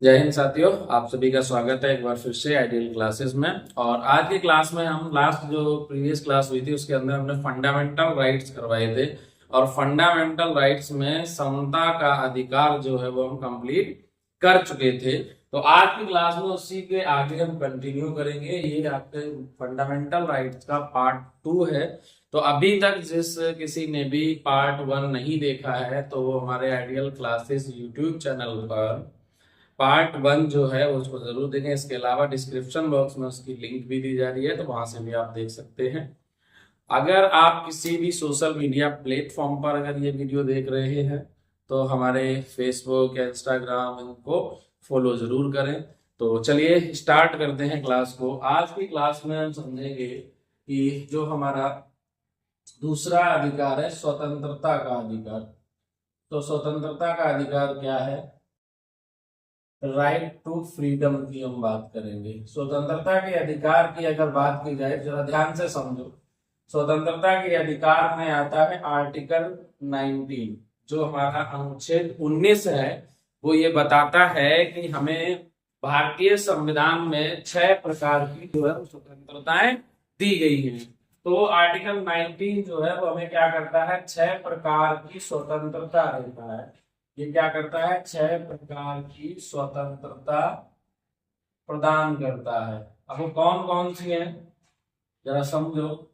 जय हिंद साथियों, आप सभी का स्वागत है एक बार फिर से आइडियल क्लासेस में। और आज की क्लास में हम लास्ट जो प्रीवियस क्लास हुई थी उसके अंदर हमने फंडामेंटल राइट्स करवाए थे। और फंडामेंटल राइट्स में समता का अधिकार जो है वो हम कंप्लीट कर चुके थे। तो आज की क्लास में उसी के आगे हम कंटिन्यू करेंगे। ये आपके फंडामेंटल राइट्स का पार्ट 2 है। तो अभी तक जिस किसी ने भी पार्ट 1 नहीं देखा है तो वो हमारे आइडियल क्लासेस यूट्यूब चैनल पर पार्ट 1 जो है उसको जरूर देखें। इसके अलावा डिस्क्रिप्शन बॉक्स में उसकी लिंक भी दी जा रही है, तो वहां से भी आप देख सकते हैं। अगर आप किसी भी सोशल मीडिया प्लेटफॉर्म पर अगर ये वीडियो देख रहे हैं तो हमारे फेसबुक या इंस्टाग्राम इनको फॉलो जरूर करें। तो चलिए स्टार्ट करते हैं क्लास को। आज की क्लास में हम समझेंगे कि जो हमारा दूसरा अधिकार है स्वतंत्रता का अधिकार। तो स्वतंत्रता का अधिकार क्या है? राइट टू फ्रीडम की हम बात करेंगे। स्वतंत्रता के अधिकार की अगर बात की जाए, जरा ध्यान से समझो। स्वतंत्रता के अधिकार में आता है आर्टिकल 19। जो हमारा अनुच्छेद 19 है वो ये बताता है कि हमें भारतीय संविधान में 6 प्रकार की जो है स्वतंत्रताएं दी गई हैं। तो आर्टिकल 19 जो है वो हमें क्या करता है? 6 प्रकार की स्वतंत्रता देता है। ये क्या करता है? 6 प्रकार की स्वतंत्रता प्रदान करता है। अब वो कौन कौन सी है जरा समझो।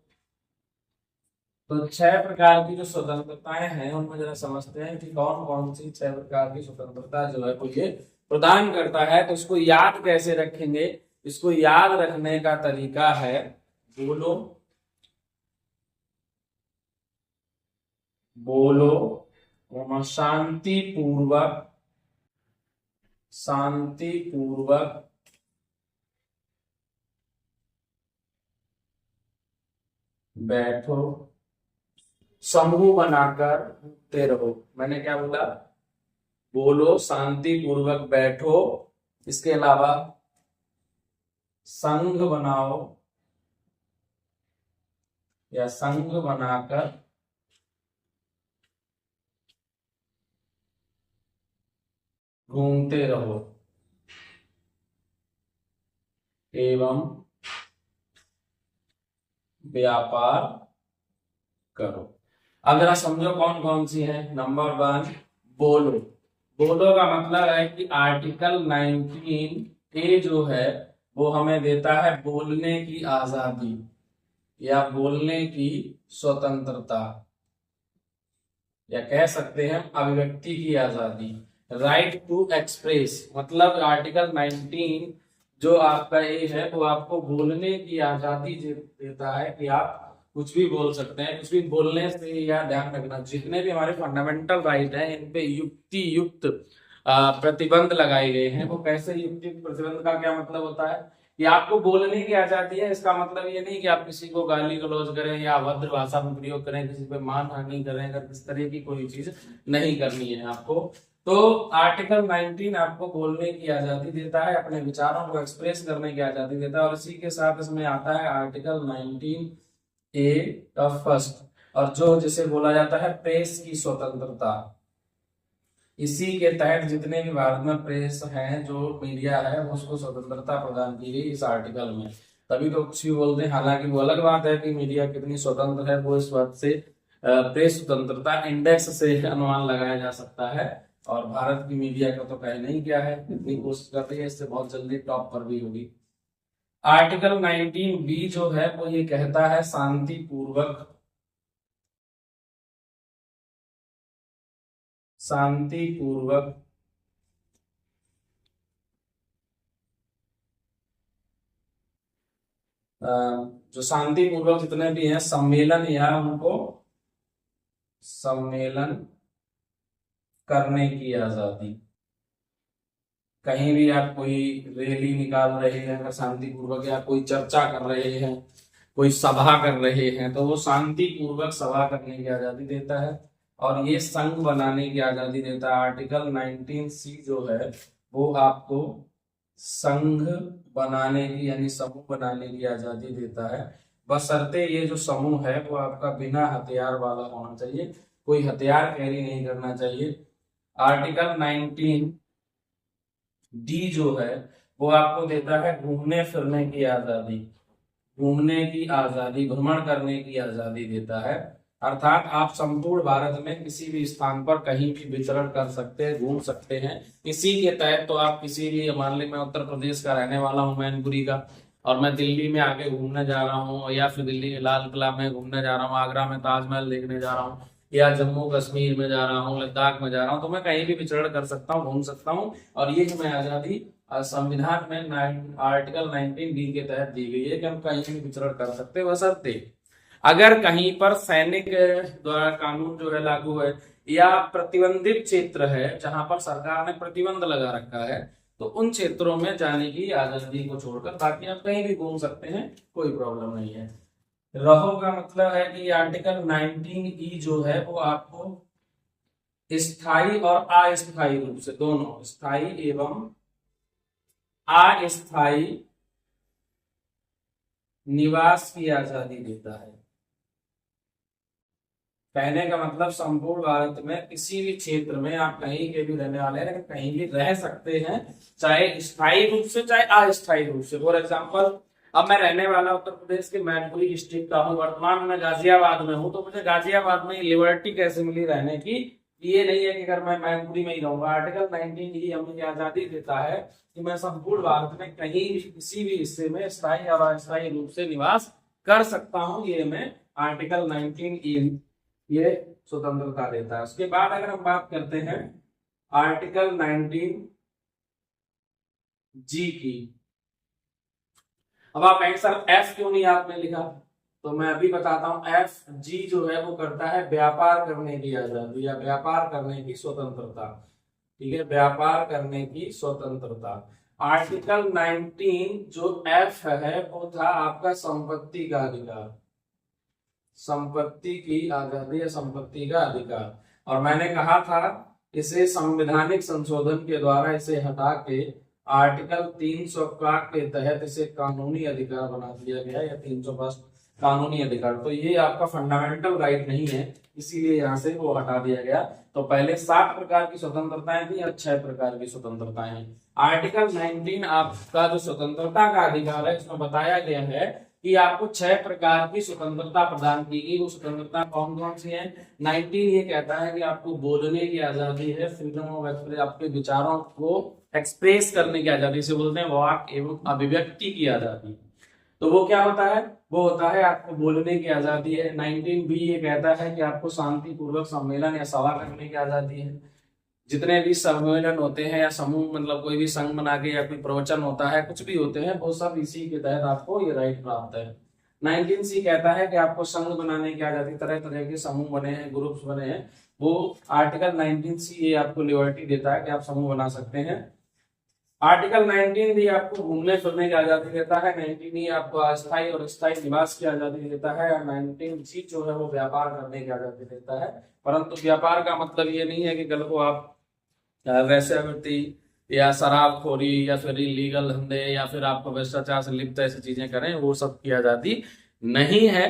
तो 6 प्रकार की जो स्वतंत्रताएं हैं उनमें जरा समझते हैं कि कौन कौन सी 6 प्रकार की स्वतंत्रता जो है वो ये प्रदान करता है। तो इसको याद कैसे रखेंगे? इसको याद रखने का तरीका है, बोलो बोलो शांति पूर्वक बैठो, समूह बनाकर घूमते रहो। मैंने क्या बोला? बोलो, शांति पूर्वक बैठो, इसके अलावा संघ बनाओ या संघ बनाकर घूमते रहो एवं व्यापार करो। अब जरा समझो कौन कौन सी है। नंबर 1, बोलो। बोलो का मतलब है कि आर्टिकल 19A जो है वो हमें देता है बोलने की आजादी या बोलने की स्वतंत्रता, या कह सकते हैं अभिव्यक्ति की आजादी। राइट टू एक्सप्रेस मतलब आर्टिकल 19 जो आपका ये है वो आपको बोलने की आजादी देता है कि आप कुछ भी बोल सकते हैं। कुछ भी बोलने से, या ध्यान रखना, जितने भी हमारे फंडामेंटल राइट हैं इन पे युक्ति युक्त प्रतिबंध लगाए गए हैं। वो कैसे युक्ति युक्त प्रतिबंध का क्या मतलब होता है कि आपको बोलने की आजादी है। इसका मतलब ये नहीं कि आप किसी को गाली गलौज करें या अभद्र भाषा में प्रयोग करें, किसी पे मानहानि करें, अगर इस तरह की कोई चीज नहीं करनी है आपको। तो आर्टिकल 19 आपको बोलने की आजादी देता है, अपने विचारों को एक्सप्रेस करने की आजादी देता है। और इसी के साथ इसमें आता है आर्टिकल 19A का फर्स्ट, और जो जिसे बोला जाता है प्रेस की स्वतंत्रता। इसी के तहत जितने भी भारत में प्रेस हैं, जो मीडिया है, उसको स्वतंत्रता प्रदान की गई इस आर्टिकल में। तभी तो कुछ भी बोलते हैं। हालांकि वो अलग बात है कि मीडिया कितनी स्वतंत्र है, वो इस बात से प्रेस स्वतंत्रता इंडेक्स से अनुमान लगाया जा सकता है। और भारत की मीडिया का तो कह नहीं क्या है, इतनी कोशिश कर रही है, इससे बहुत जल्दी टॉप पर भी होगी। आर्टिकल 19B जो है वो ये कहता है शांति पूर्वक जो शांति पूर्वक जितने भी हैं सम्मेलन या उनको सम्मेलन करने की आजादी। कहीं भी आप कोई रैली निकाल रहे हैं अगर शांति पूर्वक, या कोई चर्चा कर रहे हैं, कोई सभा कर रहे हैं, तो वो शांति पूर्वक सभा करने की आजादी देता है। और ये संघ बनाने की आजादी देता है। आर्टिकल 19C जो है वो आपको संघ बनाने की यानी समूह बनाने की आजादी देता है, बशर्ते ये जो समूह है वो आपका बिना हथियार वाला होना चाहिए, कोई हथियार कैरी नहीं करना चाहिए। आर्टिकल 19 डी जो है वो आपको देता है घूमने फिरने की आजादी, घूमने की आजादी, भ्रमण करने की आजादी देता है। अर्थात आप संपूर्ण भारत में किसी भी स्थान पर कहीं भी विचरण कर सकते हैं, घूम सकते हैं। इसी के तहत तो आप किसी भी, मान ली मैं उत्तर प्रदेश का रहने वाला हूँ, मैनपुरी का, और मैं दिल्ली में आके घूमने जा रहा हूँ, या फिर दिल्ली के लाल किला में घूमने जा रहा हूँ, आगरा में ताजमहल देखने जा रहा हूँ, या जम्मू कश्मीर में जा रहा हूँ, लद्दाख में जा रहा हूँ, तो मैं कहीं भी विचरण कर सकता हूँ, घूम सकता हूँ। और ये हमें आजादी संविधान में आर्टिकल 19 बी के तहत दी गई है कि हम कहीं भी विचरण कर सकते हैं, बशर्ते अगर कहीं पर सैनिक द्वारा कानून जो है लागू है, या प्रतिबंधित क्षेत्र है जहां पर सरकार ने प्रतिबंध लगा रखा है, तो उन क्षेत्रों में जाने की आजादी को छोड़कर बाकी आप कहीं भी घूम सकते हैं, कोई प्रॉब्लम नहीं है। रहो का मतलब है कि आर्टिकल 19 जो है वो आपको स्थायी और अस्थायी रूप से, दोनों स्थायी एवं अस्थायी निवास की आजादी देता है। कहने का मतलब संपूर्ण भारत में किसी भी क्षेत्र में आप कहीं के भी रहने वाले हैं, लेकिन कहीं भी रह सकते हैं, चाहे स्थायी रूप से चाहे अस्थायी रूप से। फॉर एग्जाम्पल, अब मैं रहने वाला उत्तर प्रदेश के मैनपुरी डिस्ट्रिक्ट का हूँ, वर्तमान में गाजियाबाद में हूँ, तो मुझे गाजियाबाद में लिबर्टी कैसे मिली रहने की? ये नहीं है कि अगर मैं मैनपुरी में ही रहूंगा। आर्टिकल 19 ही हमें आजादी देता है कि मैं संपूर्ण भारत में कहीं भी किसी भी हिस्से में स्थायी और अस्थायी रूप से निवास कर सकता हूँ। ये हमें आर्टिकल 19 ये स्वतंत्रता देता है। उसके बाद अगर हम बात करते हैं आर्टिकल 19 जी की, अब आप सर एफ क्यों नहीं आपने लिखा, तो मैं अभी बताता हूं। एफ जी जो है वो करता है व्यापार करने की आजादी या व्यापार करने की स्वतंत्रता। ठीक है, व्यापार करने की स्वतंत्रता। आर्टिकल 19 जो एफ है वो था आपका संपत्ति का अधिकार, संपत्ति की आजादी या संपत्ति का अधिकार। और मैंने कहा था इसे संवैधानिक संशोधन के द्वारा इसे हटा के आर्टिकल 300 का के तहत इसे कानूनी अधिकार बना दिया गया, या 305 कानूनी अधिकार। तो ये आपका फंडामेंटल राइट नहीं है, इसीलिए यहाँ से वो हटा दिया गया। तो पहले 7 प्रकार की स्वतंत्रताएं थी, अब 6 प्रकार की स्वतंत्रताएं हैं। आर्टिकल 19 आपका जो स्वतंत्रता का अधिकार है, इसमें बताया गया है कि आपको 6 प्रकार की स्वतंत्रता प्रदान की गई। वो स्वतंत्रता कौन कौन सी है? 19 ये कहता है कि आपको बोलने की आजादी है, फ्रीडम ऑफ एक्सप्रेस, आपके विचारों को एक्सप्रेस करने की आजादी से बोलते हैं, वाक एवं अभिव्यक्ति की आजादी। तो वो क्या होता है? वो होता है आपको बोलने की आजादी है। 19 बी ये कहता है कि आपको शांतिपूर्वक सम्मेलन या सभा करने की आजादी है। जितने भी सम्मेलन होते हैं या समूह, मतलब कोई भी संघ बना के या कोई प्रवचन होता है, कुछ भी होते हैं, वो सब इसी के तहत आपको ये राइट प्राप्त है। 19 सी कहता है कि आपको संघ बनाने की आजादी, तरह तरह के समूह बने हैं, ग्रुप्स बने हैं, वो आर्टिकल 19 सी ये आपको लिबर्टी देता है कि आप समूह बना सकते हैं। आर्टिकल 19 भी आपको घूमने फिरने की आजादी देता है। 19 ही आपको अस्थायी और स्थायी निवास की आजादी देता है। और 19 जी जो है वो व्यापार करने की आजादी देता है। परंतु व्यापार का मतलब ये नहीं है कि कल को आप वैश्यावृत्ति या शराबखोरी या फिर इलीगल धंधे या फिर आपको भ्रष्टाचार से लिप्त ऐसी चीजें करें, वो सब की आजादी नहीं है।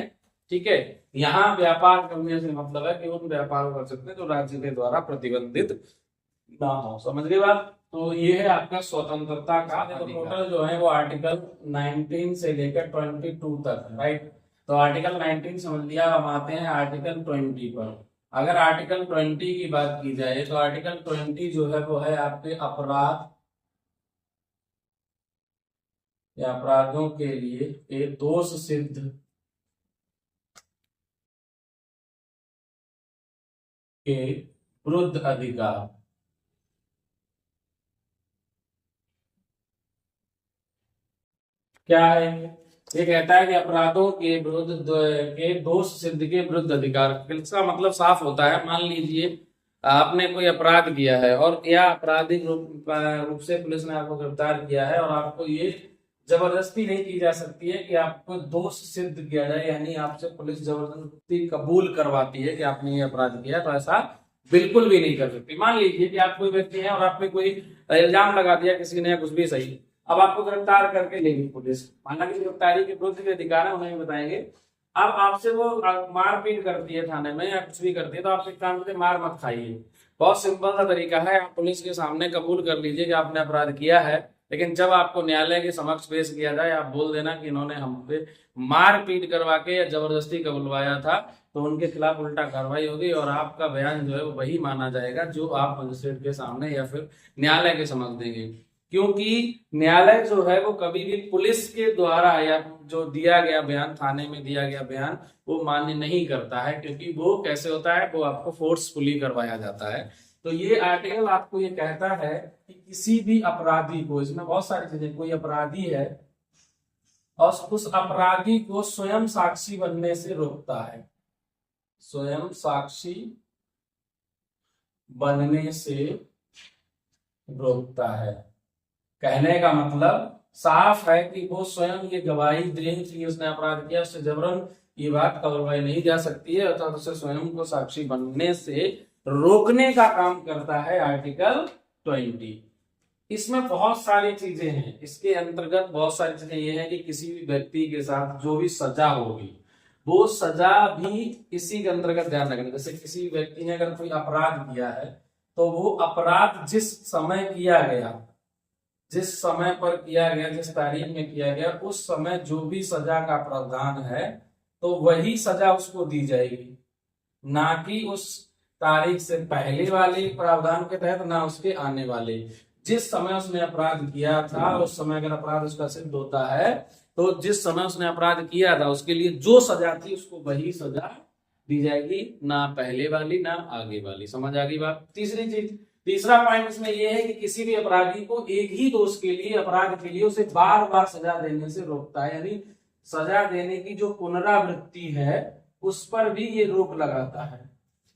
ठीक है, यहाँ व्यापार करने से मतलब है कि उन व्यापार कर सकते हैं जो राज्य के द्वारा प्रतिबंधित ना हो। समझ गए बात? तो ये है आपका स्वतंत्रता का टोटल जो है वो आर्टिकल 19 से लेकर 22 तक, राइट। तो आर्टिकल 19 समझ लिया, हम आते हैं आर्टिकल 20 पर। अगर आर्टिकल 20 की बात की जाए तो आर्टिकल 20 जो है वो है आपके अपराध या अपराधों के लिए एक दोष सिद्ध के विरुद्ध अधिकार। क्या है ये? कहता है कि अपराधों के विरुद्ध के दोष सिद्ध के विरुद्ध अधिकार। इसका मतलब साफ होता है, मान लीजिए आपने कोई अपराध किया है और या आपराधिक रूप से पुलिस ने आपको गिरफ्तार किया है, और आपको ये जबरदस्ती नहीं की जा सकती है कि आपको दोष सिद्ध किया जाए, यानी आपसे पुलिस जबरदस्ती कबूल करवाती है कि आपने ये अपराध किया, तो ऐसा बिल्कुल भी नहीं कर सकती। मान लीजिए कि आप कोई व्यक्ति है और आप पे कोई इल्जाम लगा दिया किसी ने, कुछ भी सही, अब आपको गिरफ्तार करके लेगी पुलिस, हालांकि गिरफ्तारी के विरुद्ध के अधिकार है, उन्हें बताएंगे। अब आपसे वो मारपीट करती है थाने में या कुछ भी करती है, तो आप एक काम करते मार मत खाइए, बहुत सिंपल सा तरीका है, आप पुलिस के सामने कबूल कर लीजिए कि आपने अपराध किया है, लेकिन जब आपको न्यायालय के समक्ष पेश किया जाए आप बोल देना कि इन्होंने हम पे मारपीट करवा के या जबरदस्ती कबूलवाया था, तो उनके खिलाफ उल्टा कार्रवाई होगी और आपका बयान जो है वो वही माना जाएगा जो आप मजिस्ट्रेट के सामने या फिर न्यायालय के समक्ष देंगे। क्योंकि न्यायालय जो है वो कभी भी पुलिस के द्वारा या जो दिया गया बयान, थाने में दिया गया बयान, वो मान्य नहीं करता है, क्योंकि वो कैसे होता है, वो आपको फोर्सफुली करवाया जाता है। तो ये आर्टिकल आपको ये कहता है कि किसी भी अपराधी को, इसमें बहुत सारी चीजें, कोई अपराधी है और उस अपराधी को स्वयं साक्षी बनने से रोकता है, स्वयं साक्षी बनने से रोकता है। कहने का मतलब साफ है कि वो स्वयं ये गवाही दे कि उसने अपराध किया, उससे जबरन ये बात कबूलवाई नहीं जा सकती है, अर्थात उसे स्वयं को साक्षी बनने से रोकने का काम करता है आर्टिकल 20। इसमें बहुत सारी चीजें हैं, इसके अंतर्गत बहुत सारी चीजें ये हैं कि किसी भी व्यक्ति के साथ जो भी सजा होगी वो सजा भी इसी के अंतर्गत ध्यान रखना। जैसे किसी व्यक्ति ने अगर कोई अपराध किया है तो वो अपराध जिस समय किया गया, जिस समय पर किया गया, जिस तारीख में किया गया, उस समय जो भी सजा का प्रावधान है तो वही सजा उसको दी जाएगी, ना कि उस तारीख से पहले वाले प्रावधान के तहत, ना उसके आने वाले। जिस समय उसने अपराध किया था उस समय अगर अपराध उसका सिद्ध होता है तो जिस समय उसने अपराध किया था उसके लिए जो सजा थी उसको वही सजा दी जाएगी, ना पहले वाली ना आगे वाली। समझ आ गई बात। तीसरी चीज, तीसरा पॉइंट इसमें यह है कि किसी भी अपराधी को एक ही दोष के लिए, अपराध के लिए उसे बार बार सजा देने से रोकता है, यानी सजा देने की जो पुनरावृत्ति है उस पर भी ये रोक लगाता है।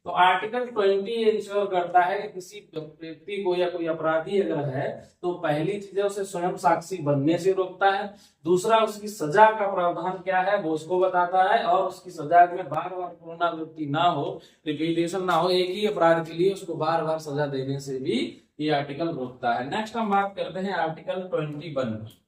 तो आर्टिकल 20 इंश्योर करता है कि किसी व्यक्ति को या कोई अपराधी अगर है तो पहली चीज है उसे स्वयं साक्षी बनने से रोकता है, दूसरा उसकी सजा का प्रावधान क्या है वो उसको बताता है, और उसकी सजा में बार बार पुनरावृत्ति ना हो, रिपीटेशन ना हो, एक ही अपराध के लिए उसको बार बार सजा देने से भी ये आर्टिकल रोकता है। नेक्स्ट हम बात करते हैं आर्टिकल 21।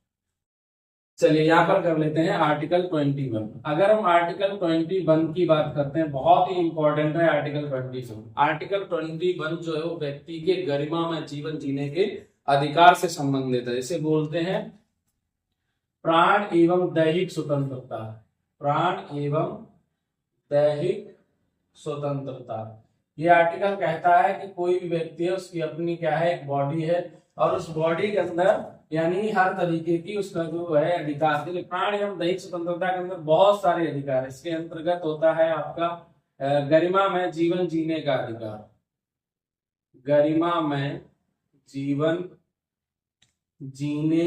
चलिए यहाँ पर कर लेते हैं आर्टिकल 21। अगर हम आर्टिकल 21 की बात करते हैं, बहुत ही इंपॉर्टेंट है आर्टिकल 21। आर्टिकल 21 जो है वो व्यक्ति के गरिमा में जीवन जीने के अधिकार से संबंधित है। इसे बोलते हैं प्राण एवं दैहिक स्वतंत्रता, प्राण एवं दैहिक स्वतंत्रता। ये आर्टिकल कहता है कि कोई भी व्यक्ति है उसकी अपनी क्या है, एक बॉडी है, और उस बॉडी के अंदर यानी हर तरीके की उसका जो है अधिकार। प्राण एवं दैहिक स्वतंत्रता के अंदर बहुत सारे अधिकार है। इसके अंतर्गत होता है आपका गरिमा में जीवन जीने का अधिकार, गरिमा में जीवन जीने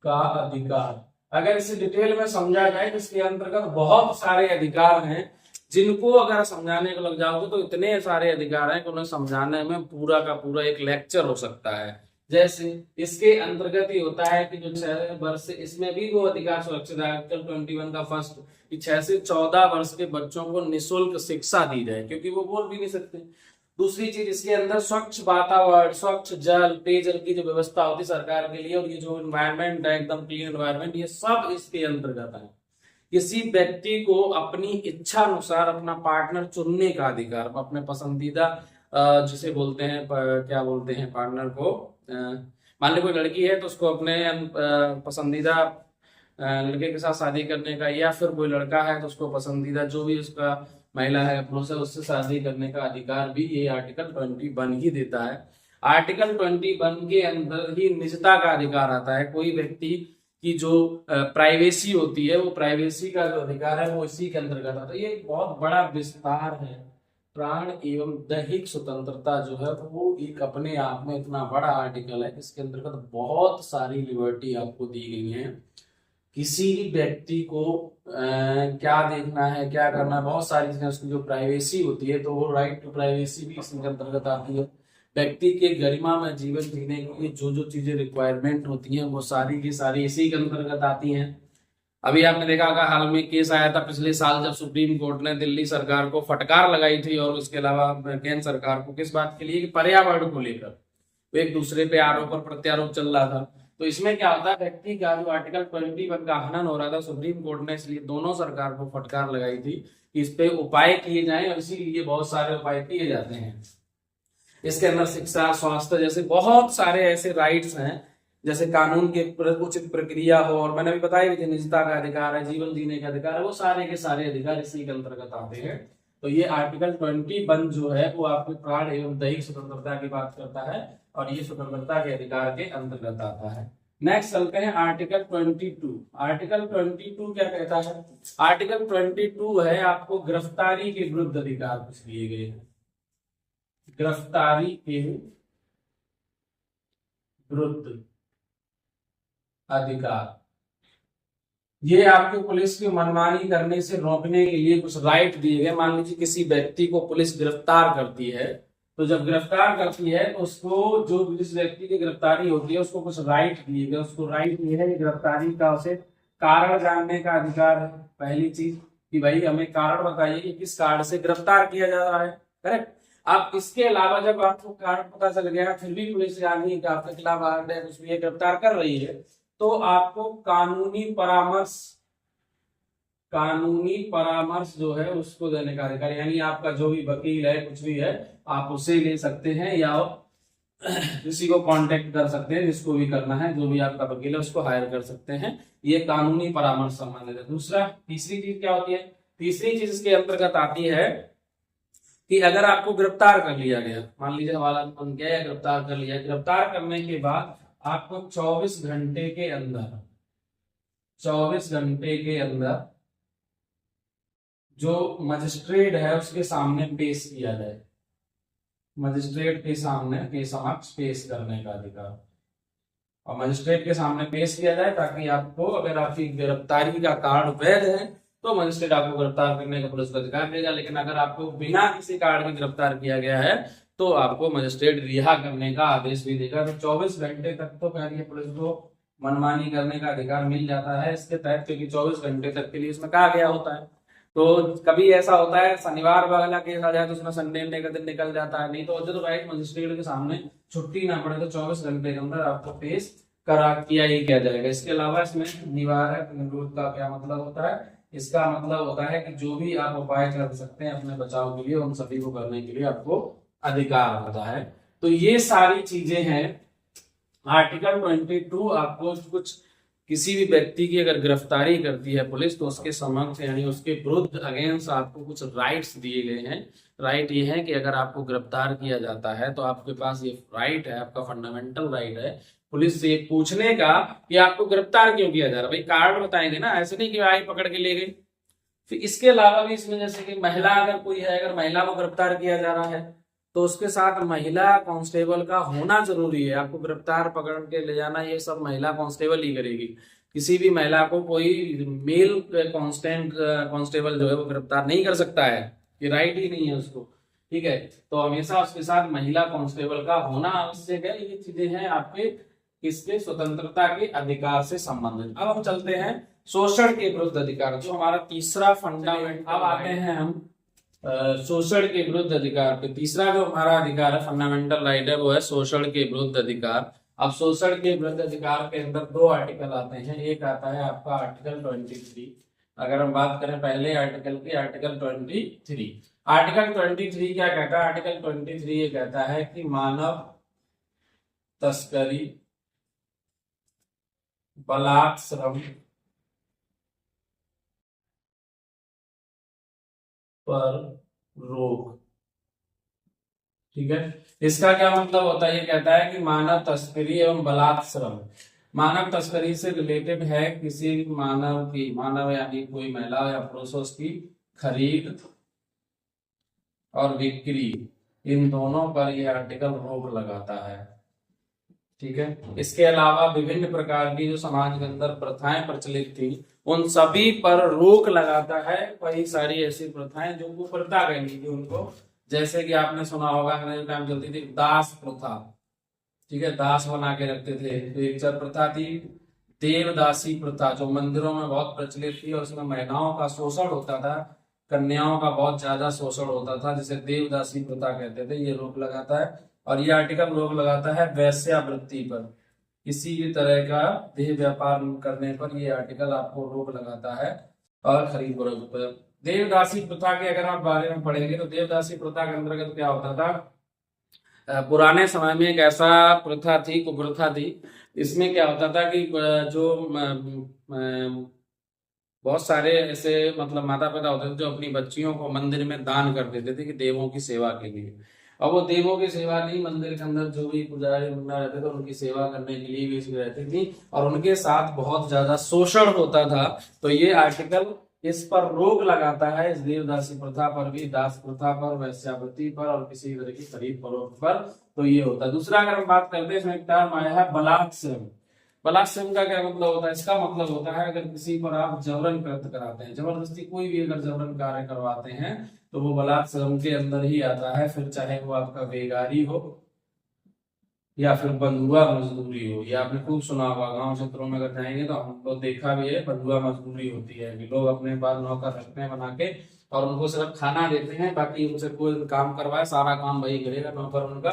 का अधिकार। अगर इसे डिटेल में समझा जाए तो इसके अंतर्गत बहुत सारे अधिकार हैं, जिनको अगर समझाने को लग जाओगे तो इतने सारे अधिकार हैं कि उन्हें समझाने में पूरा का पूरा एक लेक्चर हो सकता है। जैसे इसके अंतर्गत ही होता है कि जो 6 वर्ष से, इसमें भी वो अधिकार सुरक्षित है आर्टिकल 21 का फर्स्ट, कि 6 से 14 वर्ष के बच्चों को निःशुल्क शिक्षा दी जाए, क्योंकि वो बोल भी नहीं सकते। दूसरी चीज, इसके अंदर स्वच्छ वातावरण, स्वच्छ जल, पेयजल की जो व्यवस्था होती है सरकार के लिए, और ये जो एनवायरमेंट है एकदम क्लीन एनवायरमेंट, ये सब इसके अंतर्गत है। किसी व्यक्ति को अपनी इच्छा अनुसार अपना पार्टनर चुनने का अधिकार, अपने पसंदीदा जिसे बोलते हैं क्या बोलते हैं पार्टनर को, मान लो कोई लड़की है तो उसको अपने पसंदीदा लड़के के साथ शादी करने का, या फिर कोई लड़का है तो उसको पसंदीदा जो भी उसका महिला है पुरुष है उससे शादी करने का अधिकार भी ये आर्टिकल 21 ही देता है। आर्टिकल 21 के अंदर ही निजता का अधिकार आता है। कोई व्यक्ति की जो प्राइवेसी होती है, वो प्राइवेसी का जो अधिकार है वो इसी के अंतर्गत आता है। ये एक बहुत बड़ा विस्तार है। प्राण एवं दैहिक स्वतंत्रता जो है वो एक अपने आप में इतना बड़ा आर्टिकल है, इसके अंतर्गत बहुत सारी लिबर्टी आपको दी गई है। किसी भी व्यक्ति को क्या देखना है, क्या करना है, बहुत सारी चीजें, उसकी जो प्राइवेसी होती है तो वो राइट टू प्राइवेसी भी इसके अंतर्गत आती है। व्यक्ति के गरिमा में जीवन जीने के लिए जो जो चीजें रिक्वायरमेंट होती हैं वो सारी की सारी इसी के अंतर्गत आती हैं। अभी आपने देखा होगा हाल में केस आया था पिछले साल, जब सुप्रीम कोर्ट ने दिल्ली सरकार को फटकार लगाई थी, और उसके अलावा केंद्र सरकार को, किस बात के लिए, कि पर्यावरण को लेकर तो एक दूसरे पे आरोप और प्रत्यारोप चल रहा था। तो इसमें क्या होता है, व्यक्ति का जो आर्टिकल 21 का हनन हो रहा था, सुप्रीम कोर्ट ने इसलिए दोनों सरकार को फटकार लगाई थी कि इस पे उपाय किए जाएं, और इसीलिए बहुत सारे उपाय किए जाते हैं। इसके अंदर शिक्षा, स्वास्थ्य जैसे बहुत सारे ऐसे राइट्स हैं, जैसे कानून के उचित प्रक्रिया हो, और मैंने अभी बताया भी निजता का अधिकार है, जीवन जीने का अधिकार है, वो सारे के सारे अधिकार इसी के अंतर्गत आते हैं। तो ये आर्टिकल 21 जो है वो आपके प्राण एवं दैहिक स्वतंत्रता की बात करता है, और ये स्वतंत्रता के अधिकार के अंतर्गत आता है। नेक्स्ट चलते हैं आर्टिकल 22। आर्टिकल 22 क्या कहता है? आर्टिकल 22 है आपको गिरफ्तारी के विरुद्ध अधिकार कुछ दिए गए हैं। गिरफ्तारी के विरुद्ध अधिकार, ये आपको पुलिस की मनमानी करने से रोकने के लिए कुछ राइट दिए गए। मान लीजिए किसी व्यक्ति को पुलिस गिरफ्तार करती है, तो जब गिरफ्तार करती है तो उसको, जो जिस व्यक्ति की गिरफ्तारी होती है उसको कुछ राइट दिए गए। उसको राइट ये है गिरफ्तारी का उसे कारण जानने का अधिकार है। पहली चीज कि भाई हमें कारण बताइए कि किस कारण से गिरफ्तार किया जा रहा है, करेक्ट। अब इसके अलावा जब आपको कारण पता चल गया फिर भी पुलिस आपके खिलाफ कुछ भी गिरफ्तार कर रही है, तो आपको कानूनी परामर्श जो है उसको देने का अधिकार, यानी आपका जो भी वकील है कुछ भी है आप उसे ले सकते हैं, या किसी को कांटेक्ट कर सकते हैं, जिसको भी करना है, जो भी आपका वकील है उसको हायर कर सकते हैं। ये कानूनी परामर्श संबंधित है। दूसरा, तीसरी चीज क्या होती है? तीसरी चीज इसके अंतर्गत आती है कि अगर आपको गिरफ्तार कर लिया गया, मान लीजिए हवाला बन गया या गिरफ्तार कर लिया, गिरफ्तार करने के बाद आपको 24 घंटे के अंदर जो मजिस्ट्रेट है उसके सामने पेश किया जाए, मजिस्ट्रेट के सामने के समक्ष पेश करने का अधिकार, और मजिस्ट्रेट के सामने पेश किया जाए ताकि आपको, अगर आपकी गिरफ्तारी का कारण वैध है तो मजिस्ट्रेट आपको गिरफ्तार करने का पुलिस को अधिकार देगा। लेकिन अगर आपको बिना किसी कारण के गिरफ्तार किया गया है तो आपको मजिस्ट्रेट रिहा करने का आदेश भी देगा। तो 24 घंटे तक तो कह पुलिस को मनमानी करने का अधिकार मिल जाता है इसके तहत, क्योंकि 24 घंटे तक के लिए इसमें कहा गया होता है। तो कभी ऐसा होता है शनिवार वाला केस आ जाए तो उसमें संडे का दिन निकल जाता है, नहीं तो अदरवाइज मजिस्ट्रेट के सामने छुट्टी ना पड़े तो 24 घंटे के अंदर आपको पेश किया ही किया जाएगा। इसके अलावा इसमें निवारक निरोध का क्या मतलब होता है? इसका मतलब होता है कि जो भी आप उपाय कर सकते हैं अपने बचाव के लिए, उन सभी को करने के लिए आपको अधिकार होता है। तो ये सारी चीजें हैं आर्टिकल 22। आपको कुछ किसी भी व्यक्ति की अगर गिरफ्तारी करती है पुलिस तो उसके समक्ष यानी उसके विरुद्ध अगेंस्ट आपको कुछ राइट्स दिए गए हैं। राइट ये है कि अगर आपको गिरफ्तार किया जाता है तो आपके पास ये राइट है, आपका फंडामेंटल राइट है पुलिस से पूछने का कि आपको गिरफ्तार क्यों किया जा रहा है। भाई कारण बताएंगे ना, ऐसे नहीं कि आई पकड़ के ले गई। फिर इसके अलावा भी इसमें जैसे कि महिला अगर कोई है, अगर महिला को गिरफ्तार किया जा रहा है तो उसके साथ महिला कांस्टेबल का होना जरूरी है। आपको गिरफ्तार पकड़ के ले जाना ये सब महिला कांस्टेबल ही करेगी। किसी भी महिला को कोई मेल कांस्टेबल जो है वो गिरफ्तार नहीं कर सकता है, ये राइट ही नहीं है उसको, ठीक है। तो हमेशा उसके साथ महिला कांस्टेबल का होना आवश्यक है। ये चीजें हैं आपके किसके स्वतंत्रता के अधिकार से संबंधित। अब हम चलते हैं शोषण के विरुद्ध अधिकार, जो हमारा तीसरा फंडामेंट। अब आते हैं हम शोषण के विरुद्ध अधिकार पे। तीसरा जो हमारा अधिकार है, फंडामेंटल राइट है, वो है शोषण के विरुद्ध अधिकार। अब शोषण के विरुद्ध अधिकार के अंदर दो आर्टिकल आते हैं। एक आता है आपका आर्टिकल 23। अगर हम बात करें पहले आर्टिकल की, आर्टिकल 23। आर्टिकल 23 क्या कहता है? आर्टिकल 23 ये कहता है कि मानव तस्करी, बलात्कार, श्रम पर रोक, ठीक है। इसका क्या मतलब होता है? ये कहता है कि मानव तस्करी एवं बलात्कार श्रम, मानव तस्करी से रिलेटेड है किसी मानव की, मानव यानी कोई महिला या पुरुष की खरीद और बिक्री, इन दोनों पर यह आर्टिकल रोक लगाता है, ठीक है। इसके अलावा विभिन्न प्रकार की जो समाज के अंदर प्रथाएं प्रचलित थी उन सभी पर रोक लगाता है। कई सारी ऐसी प्रथाएं जो कुप्रथा कहनी थी उनको, जैसे कि आपने सुना होगा अंग्रेज टाइम चलती थी दास प्रथा, ठीक है, दास बना के रखते थे। तो एक प्रथा थी देवदासी प्रथा, जो मंदिरों में बहुत प्रचलित थी और उसमें महिलाओं का शोषण होता था, कन्याओं का बहुत ज्यादा शोषण होता था, जिसे देवदासी प्रथा कहते थे। ये रोक लगाता है। और ये आर्टिकल रोक लगाता है वेश्यावृत्ति पर, किसी भी तरह का देह व्यापार करने पर ये आर्टिकल आपको रोक लगाता है, और खरीद फरोख्त पर। देवदासी प्रथा के अगर आप बारे में पढ़ेंगे तो देवदासी प्रथा के अंतर्गत क्या होता था पुराने समय में एक ऐसा प्रथा थी, कुप्रथा थी। इसमें क्या होता था कि जो बहुत सारे ऐसे मतलब माता पिता होते थे जो अपनी बच्चियों को मंदिर में दान कर देते थे कि देवों की सेवा के लिए। और वो देवों की सेवा नहीं, मंदिर के अंदर जो भी पुजारी मुन्ना रहते थे उनकी सेवा करने के लिए भी रहती थी, और उनके साथ बहुत ज्यादा शोषण होता था। तो ये आर्टिकल इस पर रोक लगाता है, इस देवदासी प्रथा पर भी, दास प्रथा पर, वैश्यावृत्ति पर और किसी तरह की खरीद फरोख्त पर। तो ये होता है। दूसरा अगर हम बात करते हैं, इसमें एक टर्म आया है बलात्संग। बलात्संग का क्या मतलब होता है? इसका मतलब होता है अगर किसी पर आप जबरन कृत्य कराते हैं, जबरदस्ती कोई भी अगर जबरन कार्य करवाते हैं तो वो बलात्संग के अंदर ही आता है। फिर चाहे वो आपका बेगारी हो या फिर बंधुआ मजदूरी हो। या आपने खूब सुना होगा, गांव क्षेत्रों में अगर जाएंगे तो हमको देखा भी है, बंधुआ मजदूरी होती है कि लोग अपने पास नौकर रखते हैं बना के और उनको सिर्फ खाना देते हैं, बाकी उनसे कोई काम करवाए सारा काम वही करेगा नौकर उनका,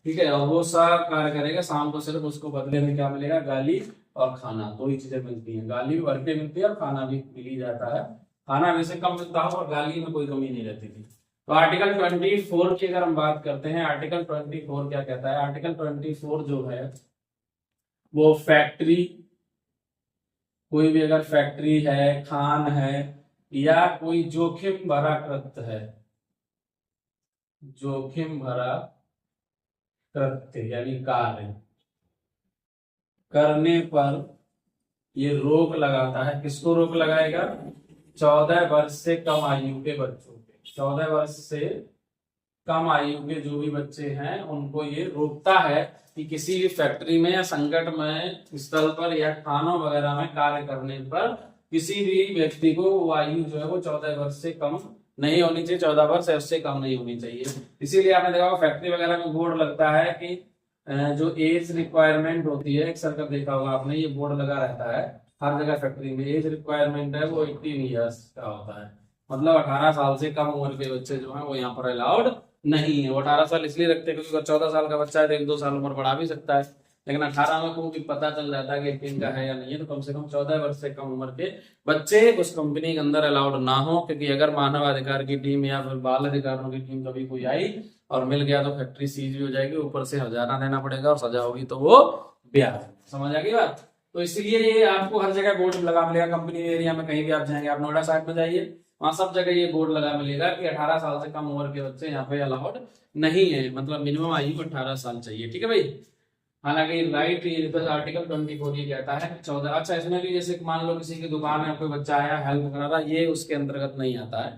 ठीक है। और वो सब कार्य करेगा, शाम को सिर्फ उसको बदले में क्या मिलेगा? गाली और खाना। दो ही चीजें मिलती हैं, गाली भर के मिलती है और खाना भी मिल ही जाता है। खाना वैसे कम मिलता हो और गाली में कोई कमी नहीं रहती थी। तो आर्टिकल 24 की अगर हम बात करते हैं, आर्टिकल 24 क्या कहता है? आर्टिकल 24 जो है वो फैक्ट्री, कोई भी अगर फैक्ट्री है, खान है या कोई जोखिम भरा कृत्य है, जोखिम भरा कृत्य यानी कार्य करने पर ये रोक लगाता है। किसको रोक लगाएगा? 14 वर्ष से कम आयु के बच्चों के। 14 वर्ष से कम आयु के जो भी बच्चे हैं उनको ये रोकता है कि किसी भी फैक्ट्री में या संकट में स्थल पर या खानों वगैरह में कार्य करने पर किसी भी व्यक्ति को वो आयु जो है वो 14 वर्ष से कम नहीं होनी चाहिए, 14 वर्ष से उससे कम नहीं होनी चाहिए। इसीलिए आपने देखा फैक्ट्री वगैरह में बोर्ड लगता है कि जो एज रिक्वायरमेंट होती है, अक्सर कर देखा होगा आपने, ये बोर्ड लगा रहता है हर जगह फैक्ट्री में। एज रिक्वायरमेंट है वो 18 ईयर्स का होता है, मतलब 18 साल से कम उम्र के बच्चे जो है वो यहाँ पर अलाउड नहीं है। वो 18 साल इसलिए रखते हैं क्योंकि 14 साल का बच्चा है तो 1-2 साल उम्र बढ़ा भी सकता है, लेकिन 18 में को भी पता चल जाता है कि 18 का है या नहीं है, तो कम से कम 14 वर्ष से कम उम्र के बच्चे उस कंपनी के अंदर अलाउड ना हो। क्योंकि अगर मानव अधिकार की टीम या फिर बाल अधिकारों की टीम कभी कोई आई और मिल गया तो फैक्ट्री सीज भी हो जाएगी, ऊपर से हर्जाना देना पड़ेगा और सजा होगी तो वो ब्याज। समझ आ गई बात? तो इसलिए ये आपको हर जगह बोर्ड लगा मिलेगा, कंपनी एरिया में कहीं भी आप जाएंगे, आप नोएडा साइड में जाइए वहां सब जगह ये बोर्ड लगा मिलेगा कि 18 साल से कम उम्र के बच्चे यहाँ पे अलाउड नहीं है, मतलब मिनिमम आयु 18 साल चाहिए, ठीक है भाई। हालांकि राइट ये आर्टिकल 24 ये कहता है 14। अच्छा, इसमें भी जैसे मान लो किसी की दुकान है, कोई बच्चा आया हेल्प करा रहा, ये उसके अंतर्गत नहीं आता है,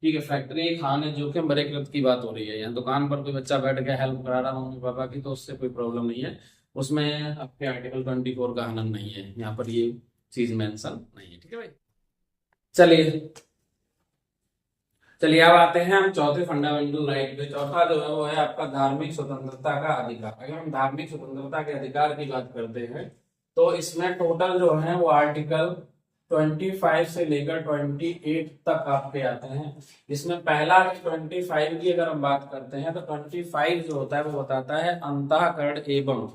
ठीक है। फैक्ट्री खाने जोखिम भरे कृत्य की बात हो रही है, यहाँ दुकान पर कोई बच्चा बैठ गया हेल्प करा रहा मम्मी पापा की, तो उससे कोई प्रॉब्लम नहीं है, उसमें आपके आर्टिकल 24 का हनन नहीं है, यहाँ पर ये चीज मेंशन नहीं है, ठीक है भाई। चलिए चलिए अब आते हैं हम चौथे फंडामेंटल राइट पे। चौथा जो है वो है आपका धार्मिक स्वतंत्रता का अधिकार। अगर हम धार्मिक स्वतंत्रता के अधिकार की बात करते हैं तो इसमें टोटल जो है वो आर्टिकल 25 से लेकर 28 तक आपके आते हैं। इसमें पहला 25 की अगर हम बात करते हैं तो 25 जो होता है वो बताता है अंतःकरण एवं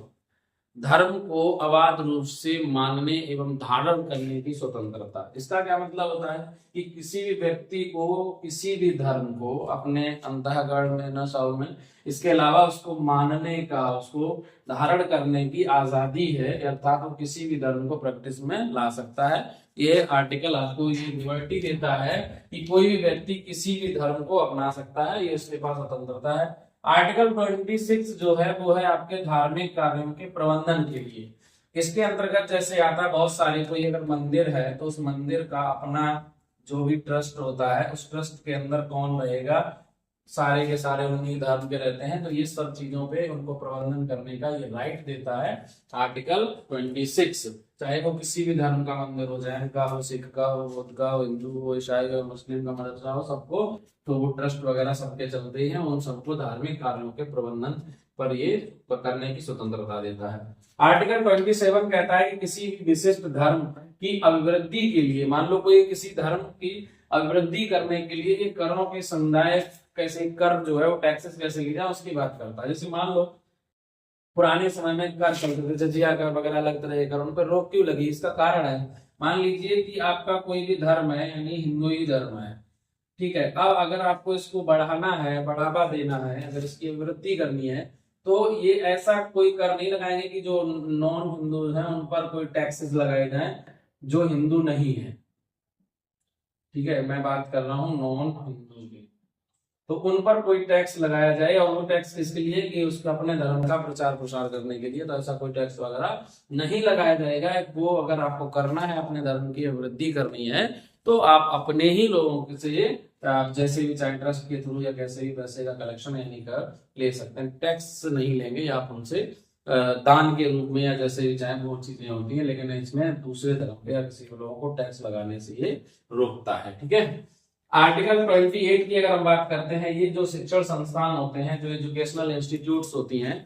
धर्म को अबाध रूप से मानने एवं धारण करने की स्वतंत्रता। इसका क्या मतलब होता है कि किसी भी व्यक्ति को किसी भी धर्म को अपने अंतःकरण में, नसाओं में, इसके अलावा उसको मानने का, उसको धारण करने की आजादी है, अर्थात वो किसी भी धर्म को प्रैक्टिस में ला सकता है। ये आर्टिकल आपको ये लिबर्टी देता है कि कोई भी व्यक्ति किसी भी धर्म को अपना सकता है, ये उसके पास स्वतंत्रता है। आर्टिकल 26 जो है वो है आपके धार्मिक कार्यों के प्रबंधन के लिए। इसके अंतर्गत जैसे आता है बहुत सारे, कोई अगर मंदिर है तो उस मंदिर का अपना जो भी ट्रस्ट होता है, उस ट्रस्ट के अंदर कौन रहेगा, सारे के सारे उन्हीं धर्म के रहते हैं, तो ये सब चीजों पे उनको प्रबंधन करने का ये राइट देता है आर्टिकल 26। चाहे वो किसी भी धर्म का मंदिर हो, जैन का हो, सिख का हो, बौद्ध का हो, हिंदू हो, ईसाई हो, मुस्लिम का मदरसा हो, सबको तो वो ट्रस्ट वगैरह सबके चलते ही हैं, उन सबको धार्मिक कार्यों के प्रबंधन पर ये करने की स्वतंत्रता देता है। आर्टिकल 27 कहता है कि किसी भी विशिष्ट धर्म की अभिवृद्धि के लिए, मान लो कोई किसी धर्म की अभिवृद्धि करने के लिए ये करों के समुदाय कैसे कर जो है वो टैक्सेस कैसे ली जाए उसकी बात करता है। जैसे मान लो पुराने समय में कर चलते थे, जजिया कर वगैरह लगते रहे, कर उन पर रोक क्यों लगी? इसका कारण है, मान लीजिए कि आपका कोई भी धर्म है, यानी हिंदू ही धर्म है, ठीक है। अब अगर आपको इसको बढ़ाना है, बढ़ावा देना है, अगर इसकी अभिवृद्धि करनी है तो ये ऐसा कोई कर नहीं लगाएंगे कि जो नॉन हिंदूज हैं उन पर कोई टैक्सेस लगाए जाएं जो हिंदू नहीं है। ठीक है, मैं बात कर रहा हूँ नॉन हिंदू की, तो उन पर कोई टैक्स लगाया जाए, और वो टैक्स इसके लिए कि उसका अपने धर्म का प्रचार प्रसार करने के लिए, तो ऐसा कोई टैक्स वगैरह नहीं लगाया जाएगा। वो अगर आपको करना है, अपने धर्म की वृद्धि करनी है, तो आप अपने ही लोगों से आप जैसे भी चाहे ट्रस्ट के थ्रू या कैसे भी पैसे का कलेक्शन यानी कर ले सकते हैं। टैक्स नहीं लेंगे आप उनसे, दान के रूप में या जैसे भी चाहे वो चीजें होती हैं, लेकिन इसमें दूसरे धर्म के या किसी लोगों को टैक्स लगाने से ये रोकता है। ठीक है, आर्टिकल 28 की अगर हम बात करते हैं, ये जो शिक्षण संस्थान होते हैं, जो एजुकेशनल इंस्टीट्यूट्स होती हैं,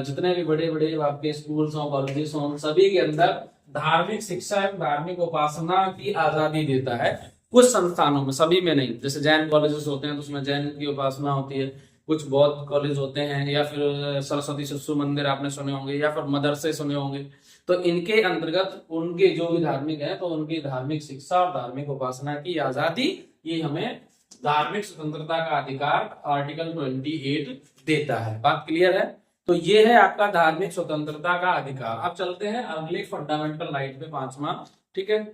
जितने भी बड़े बड़े आपके स्कूल्स हो, कॉलेजेस हो, सभी के अंदर धार्मिक शिक्षा एवं धार्मिक उपासना की आजादी देता है। कुछ संस्थानों में, सभी में नहीं, जैसे जैन कॉलेजेस होते हैं तो उसमें जैन की उपासना होती है, कुछ बौद्ध कॉलेज होते हैं, या फिर सरस्वती शिशु मंदिर आपने सुने होंगे, या फिर मदरसे सुने होंगे, तो इनके अंतर्गत उनके जो भी धार्मिक है तो उनकी धार्मिक शिक्षा और धार्मिक उपासना की आजादी, ये हमें धार्मिक स्वतंत्रता का अधिकार आर्टिकल 28 देता है। बात क्लियर है? तो ये है आपका धार्मिक स्वतंत्रता का अधिकार। अब चलते हैं अगले फंडामेंटल राइट पे, 5वां। ठीक है,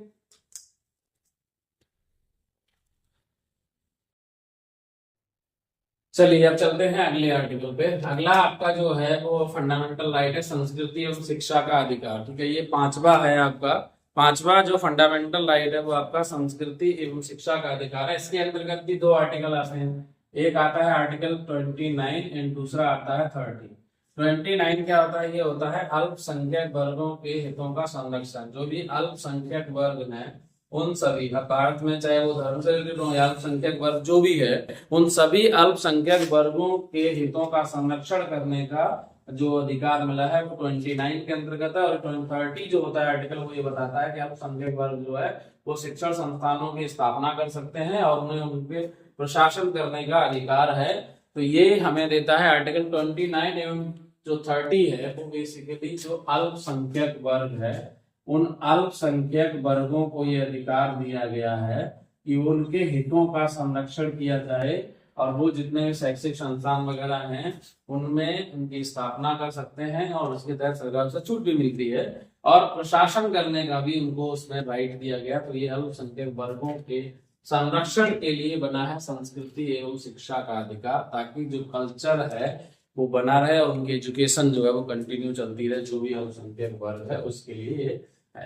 चलिए अब चलते हैं अगले आर्टिकल पे। अगला आपका जो है वो फंडामेंटल राइट है संस्कृति एवं शिक्षा का अधिकार। ठीक है, ये 5वां है आपका। 5वां जो फंडामेंटल राइट है वो आपका संस्कृति एवं शिक्षा का अधिकार है। इसके अंतर्गत भी 2 आर्टिकल आते हैं, एक आता है आर्टिकल 29 एंड दूसरा आता है 30। 29 क्या होता है? ये होता है अल्पसंख्यक वर्गों के हितों का संरक्षण। जो भी अल्पसंख्यक वर्ग है उन सभी, भारत में चाहे वो धर्म से रिलेटेड हो या अल्पसंख्यक वर्ग जो भी है, उन सभी अल्पसंख्यक वर्गों के हितों का संरक्षण करने का जो अधिकार मिला है वो 29 के अंतर्गत है। और 30 जो होता है आर्टिकल, वो ये बताता है कि अल्पसंख्यक वर्ग जो है वो शिक्षण संस्थानों की स्थापना कर सकते हैं और उन्हें उनके प्रशासन करने का अधिकार है। तो ये हमें देता है आर्टिकल 29। एवं जो 30 है वो बेसिकली जो अल्पसंख्यक वर्ग है, उन अल्पसंख्यक वर्गों को ये अधिकार दिया गया है कि उनके हितों का संरक्षण किया जाए, और वो जितने भी शैक्षिक संस्थान वगैरह हैं उनमें उनकी स्थापना कर सकते हैं, और उसके तहत सरकार से छूट भी मिलती है, और प्रशासन करने का भी उनको उसमें राइट दिया गया। तो ये अल्पसंख्यक वर्गों के संरक्षण के लिए बना है संस्कृति एवं शिक्षा का अधिकार, ताकि जो कल्चर है वो बना रहे और उनकी एजुकेशन जो है वो कंटिन्यू चलती रहे, जो भी अल्पसंख्यक वर्ग है उसके लिए।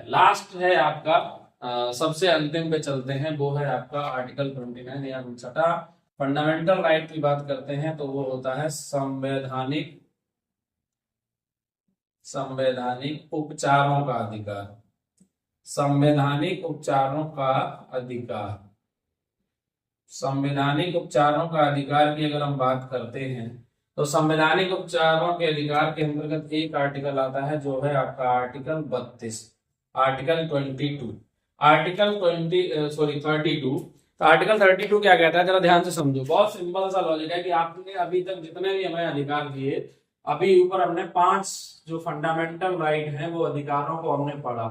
लास्ट है आपका सबसे अंतिम पे चलते हैं, वो है आपका आर्टिकल 29 या 6 फंडामेंटल राइट की बात करते हैं, तो वो होता है संवैधानिक उपचारों का अधिकार। संवैधानिक उपचारों का अधिकार, संवैधानिक उपचारों का अधिकार की अगर हम बात करते हैं तो संवैधानिक उपचारों के अधिकार के अंतर्गत एक आर्टिकल आता है जो है आपका आर्टिकल 32, आर्टिकल 22, आर्टिकल 32। तो आर्टिकल 32 क्या कहता है, जरा ध्यान से समझो। बहुत सिंपल सा लॉजिक है कि आपने अभी तक जितने भी हमें अधिकार दिए, अभी ऊपर हमने 5 जो फंडामेंटल राइट हैं वो अधिकारों को हमने पढ़ा।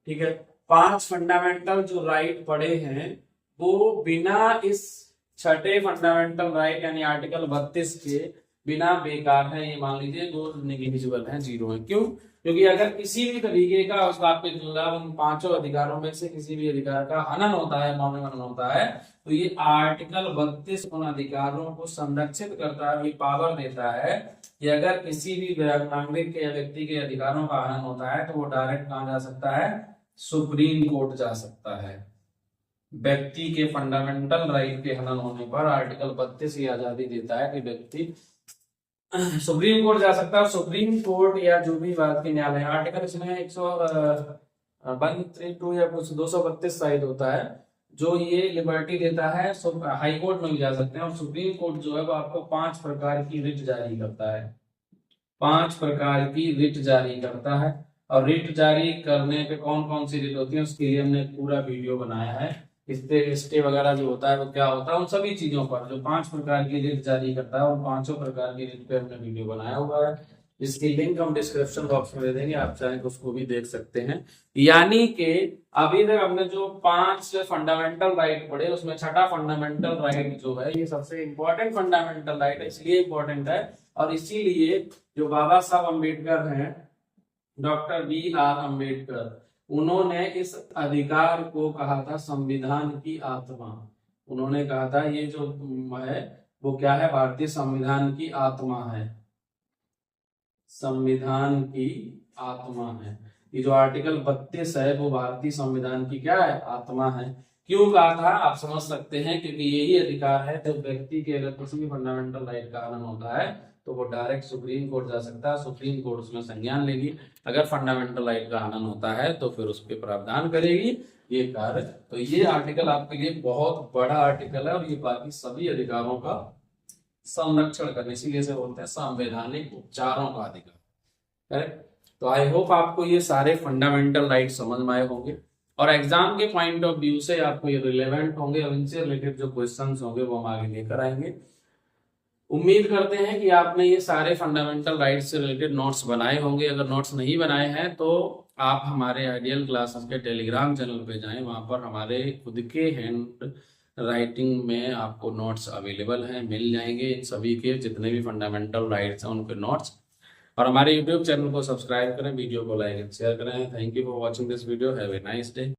ठीक है, 5 फंडामेंटल जो राइट पढ़े हैं वो बिना इस 6ठे फंडामेंटल राइट यानी आर्टिकल 32 के बिना बेकार है। ये मान लीजिए वो नेग्लिजिबल है, 0 है। क्यों? क्योंकि अगर किसी भी तरीके का उस आपके उन 5 अधिकारों में से किसी भी अधिकार का हनन होता है, मौलिक होता है, तो ये आर्टिकल 32 उन अधिकारों को संरक्षित करता है, ये पावर देता है कि अगर किसी भी नागरिक के या व्यक्ति के अधिकारों का हनन होता है तो वो डायरेक्ट कहां जा सकता है? सुप्रीम कोर्ट जा सकता है। व्यक्ति के फंडामेंटल राइट के हनन होने पर आर्टिकल 32 की आजादी देता है कि व्यक्ति सुप्रीम कोर्ट जा सकता है। सुप्रीम कोर्ट या जो भी बात की न्यायालय, आर्टिकल इसमें 132 या कुछ 232 शायद होता है, जो ये लिबर्टी देता है हाई कोर्ट में भी जा सकते हैं। और सुप्रीम कोर्ट जो है वो आपको 5 प्रकार की रिट जारी करता है, 5 प्रकार की रिट जारी करता है। और रिट जारी करने पे कौन कौन सी रिट होती है उसके लिए हमने पूरा वीडियो बनाया है। स्टे वगैरह जो होता है वो क्या होता है, उन सभी चीजों पर जो 5 प्रकार की रिट जारी करता है, उन 5 प्रकार की रिट पे हमने वीडियो बनाया हुआ है। इसकी लिंक हम डिस्क्रिप्शन बॉक्स में दे देंगे, आप चाहें तो उसको भी देख सकते हैं। यानी कि अभी तक हमने जो 5 फंडामेंटल राइट पढ़े, उसमें छठा फंडामेंटल राइट जो है ये सबसे इंपॉर्टेंट फंडामेंटल राइट है, इसलिए इंपॉर्टेंट है और इसीलिए जो बाबा साहब अम्बेडकर हैं, डॉक्टर BR अम्बेडकर, उन्होंने इस अधिकार को कहा था संविधान की आत्मा। उन्होंने कहा था ये जो है वो क्या है, भारतीय संविधान की आत्मा है, संविधान की आत्मा है। ये जो आर्टिकल 32 है वो भारतीय संविधान की क्या है, आत्मा है। क्यों कहा था आप समझ सकते हैं, क्योंकि यही अधिकार है जब व्यक्ति के अगर किसी भी फंडामेंटल राइट का हनन होता है तो वो डायरेक्ट सुप्रीम कोर्ट जा सकता है, सुप्रीम कोर्ट उसमें संज्ञान लेगी। अगर फंडामेंटल राइट का हनन होता है तो फिर उस पर प्रावधान करेगी ये कार्य। तो ये आर्टिकल आपके लिए बहुत बड़ा आर्टिकल है और ये बाकी सभी अधिकारों का संरक्षण करने, इसीलिए से बोलते हैं संवैधानिक उपचारों का अधिकार। करेक्ट। तो आई होप आपको ये सारे फंडामेंटल राइट समझ में आए होंगे और एग्जाम के पॉइंट ऑफ व्यू से आपको ये रिलेवेंट होंगे और इनसे रिलेटेड जो क्वेश्चंस होंगे वो हम आगे लेकर आएंगे। उम्मीद करते हैं कि आपने ये सारे फंडामेंटल राइट से रिलेटेड नोट्स बनाए होंगे। अगर नोट्स नहीं बनाए हैं तो आप हमारे आइडियल क्लासेस के टेलीग्राम चैनल पे जाएं, वहां पर हमारे खुद के हैंड राइटिंग में आपको नोट्स अवेलेबल हैं, मिल जाएंगे इन सभी के जितने भी फंडामेंटल राइट्स हैं उनके नोट्स। और हमारे यूट्यूब चैनल को सब्सक्राइब करें, वीडियो को लाइक एंड शेयर करें। Thank you for watching this video, have a nice day.